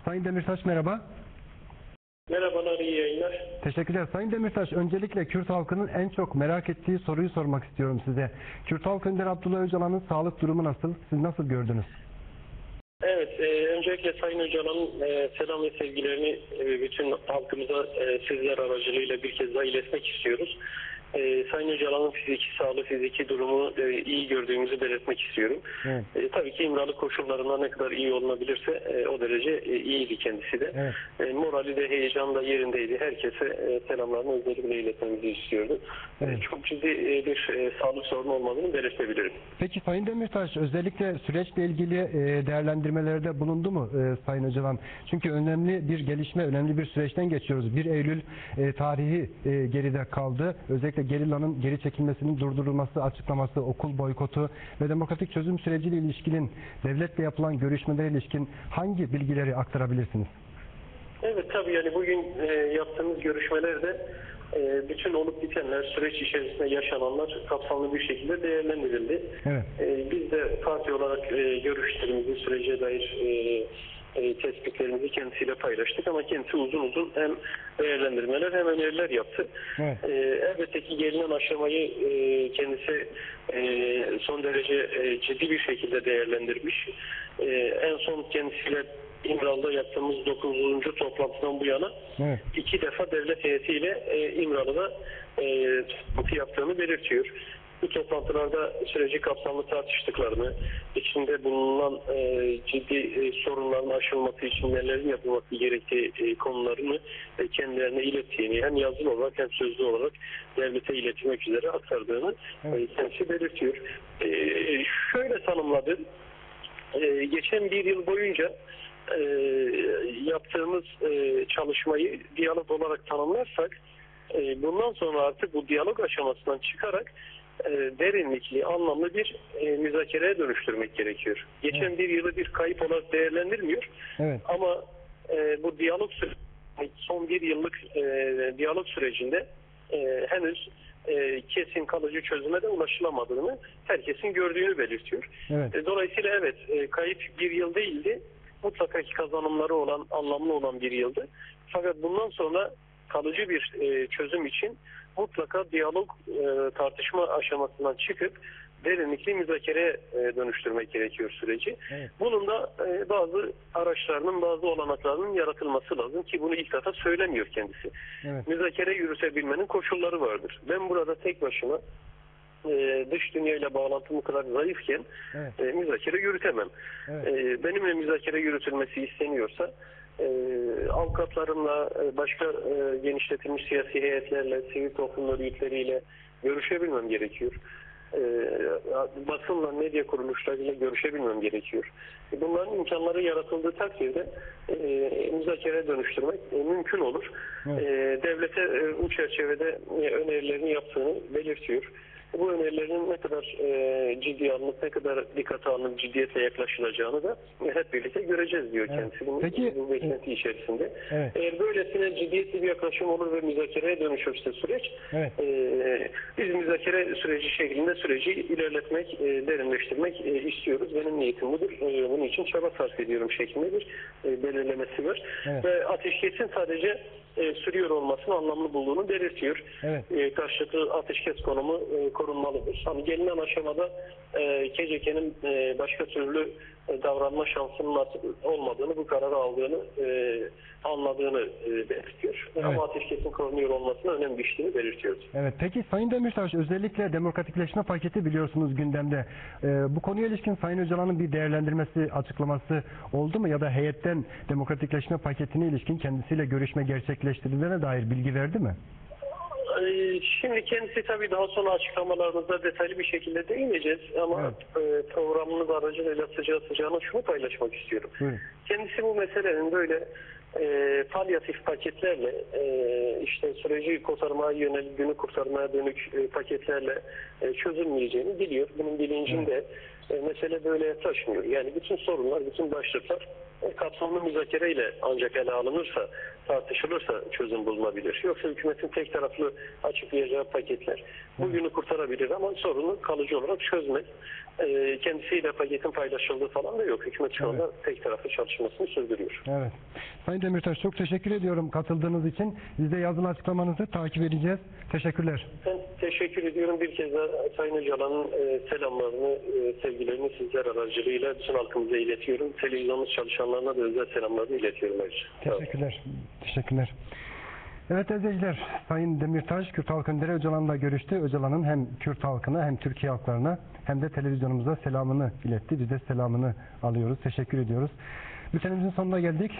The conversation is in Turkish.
Sayın Demirtaş merhaba. Merhabalar, iyi yayınlar. Teşekkürler. Sayın Demirtaş, öncelikle Kürt halkının en çok merak ettiği soruyu sormak istiyorum size. Kürt halk önderi Abdullah Öcalan'ın sağlık durumu nasıl? Siz nasıl gördünüz? Evet, öncelikle Sayın Öcalan'ın selam ve sevgilerini bütün halkımıza sizler aracılığıyla bir kez daha iletmek istiyoruz. Sayın Öcalan'ın fiziki sağlığı, fiziki durumu iyi gördüğümüzü belirtmek istiyorum. Evet. Tabii ki İmralı koşullarında ne kadar iyi olunabilirse o derece iyiydi kendisi de. Evet. Morali de heyecan da yerindeydi. Herkese selamlarını özellikle iletmemizi istiyordu. Evet. Çok ciddi bir sağlık sorunu olmadığını belirtebilirim. Peki Sayın Demirtaş, özellikle süreçle ilgili değerlendirmelerde bulundu mu Sayın Öcalan? Çünkü önemli bir gelişme, önemli bir süreçten geçiyoruz. 1 Eylül tarihi geride kaldı. Özellikle gerillanın geri çekilmesinin durdurulması açıklaması, okul boykotu ve demokratik çözüm süreciyle ilişkin, devletle yapılan görüşmelere ilişkin hangi bilgileri aktarabilirsiniz? Evet, tabii yani bugün yaptığımız görüşmelerde bütün olup bitenler, süreç içerisinde yaşananlar kapsamlı bir şekilde değerlendirildi. Evet. Biz de parti olarak görüşlerimizi, sürece dair tespitlerimizi kendisiyle paylaştık ama kendisi uzun uzun hem değerlendirmeler hem öneriler yaptı. Evet. Elbette ki gelinen aşamayı kendisi son derece ciddi bir şekilde değerlendirmiş. En son kendisiyle İmralı'da yaptığımız 9. toplantıdan bu yana Evet. 2 defa devlet heyetiyle İmralı'da toplantı yaptığını belirtiyor. Bu toplantılarda süreci kapsamlı tartıştıklarını, içinde bulunan ciddi sorunların aşılması için nelerin yapılması gerektiği konularını kendilerine ilettiğini hem yazılı olarak hem sözlü olarak devlete iletmek üzere aktardığını kendisi belirtiyor. Şöyle tanımladı. Geçen bir yıl boyunca yaptığımız çalışmayı diyalog olarak tanımlarsak bundan sonra artık bu diyalog aşamasından çıkarak derinlikli, anlamlı bir müzakereye dönüştürmek gerekiyor. Geçen bir yılı bir kayıp olarak değerlendirmiyor. Evet. Ama bu diyalog son bir yıllık diyalog sürecinde henüz kesin kalıcı çözüme de ulaşılamadığını herkesin gördüğünü belirtiyor. Evet. Dolayısıyla evet, kayıp bir yıl değildi. Mutlaka ki kazanımları olan, anlamlı olan bir yıldı. Fakat bundan sonra kalıcı bir çözüm için mutlaka diyalog tartışma aşamasından çıkıp derinlikli müzakereye dönüştürmek gerekiyor süreci. Evet. Bunun da bazı araçlarının, bazı olanaklarının yaratılması lazım ki bunu ilk defa söylemiyor kendisi. Evet. Müzakere yürütebilmenin koşulları vardır. Ben burada tek başıma dış dünyayla bağlantım bu kadar zayıfken müzakere yürütemem. Evet. Benimle müzakere yürütülmesi isteniyorsa avukatlarımla, başka genişletilmiş siyasi heyetlerle, sivil toplum örgütleriyle görüşebilmem gerekiyor. Basınla, medya kuruluşlarıyla görüşebilmem gerekiyor. Bunların imkanları yaratıldığı takdirde müzakere dönüştürmek mümkün olur. Evet. Devlete bu çerçevede önerilerini yaptığını belirtiyor. Bu önerilerin ne kadar ciddiye alınıp, ne kadar dikkate alınıp ciddiyetle yaklaşılacağını da hep birlikte göreceğiz diyor kendisi. Peki, bu beklenti içerisinde. Evet. Eğer böylesine ciddiyetli bir yaklaşım olur ve müzakereye dönüşürse süreç, biz müzakere süreci şeklinde süreci ilerletmek, derinleştirmek istiyoruz. Benim niyetim budur. Bunun için çaba sarf ediyorum şeklinde bir belirlemesi var. Evet. Ve ateşkesin sadece sürüyor olmasını anlamlı bulduğunu belirtiyor. Evet. Karşılıklı ateşkes konumu korunmalıdır. Hani gelinen aşamada KCK'nin başka türlü davranma şansının olmadığını, bu kararı aldığını anladığını belirtiyor. Evet. Ama ateşkesin korunuyor olmasına önem düştüğünü belirtiyoruz. Evet. Peki Sayın Demirtaş, özellikle demokratikleşme paketi biliyorsunuz gündemde. Bu konuya ilişkin Sayın Öcalan'ın bir değerlendirmesi, açıklaması oldu mu? Ya da heyetten demokratikleşme paketine ilişkin kendisiyle görüşme gerçekleştirildiğine dair bilgi verdi mi? Şimdi kendisi tabii daha sonra açıklamalarımızda detaylı bir şekilde değineceğiz ama programımız aracılığıyla sıcağına şunu paylaşmak istiyorum. Buyurun. Kendisi bu meselenin böyle palyatif paketlerle işte süreci kurtarmaya yönelik, günü kurtarmaya dönük paketlerle çözülmeyeceğini biliyor. Bunun bilincinde mesele böyle taşmıyor. Yani bütün sorunlar, bütün başlıklar kapsamlı müzakereyle ancak ele alınırsa, tartışılırsa çözüm bulunabilir. Yoksa hükümetin tek taraflı açıklayacağı paketler bugünü kurtarabilir ama sorunu kalıcı olarak çözmez. Kendisiyle paketin paylaşıldığı falan da yok. Hükümet şu anda tek taraflı çalışmasını sürdürüyor. Evet. Sayın Demirtaş, çok teşekkür ediyorum katıldığınız için. Biz de yazılı açıklamanızı takip edeceğiz. Teşekkürler. Ben teşekkür ediyorum. Bir kez daha Sayın Öcalan'ın selamlarını, sevgilerini sizler aracılığıyla bütün halkımıza iletiyorum. Televizyonumuz çalışanlarına da özel selamlarını iletiyorum ayrıca. Teşekkürler. Teşekkürler. Evet izleyiciler, Sayın Demirtaş, Kürt halk önderi Öcalan'la görüştü. Öcalan'ın hem Kürt halkına hem Türkiye halklarına hem de televizyonumuza selamını iletti. Biz de selamını alıyoruz. Teşekkür ediyoruz. Bültenimizin sonuna geldik.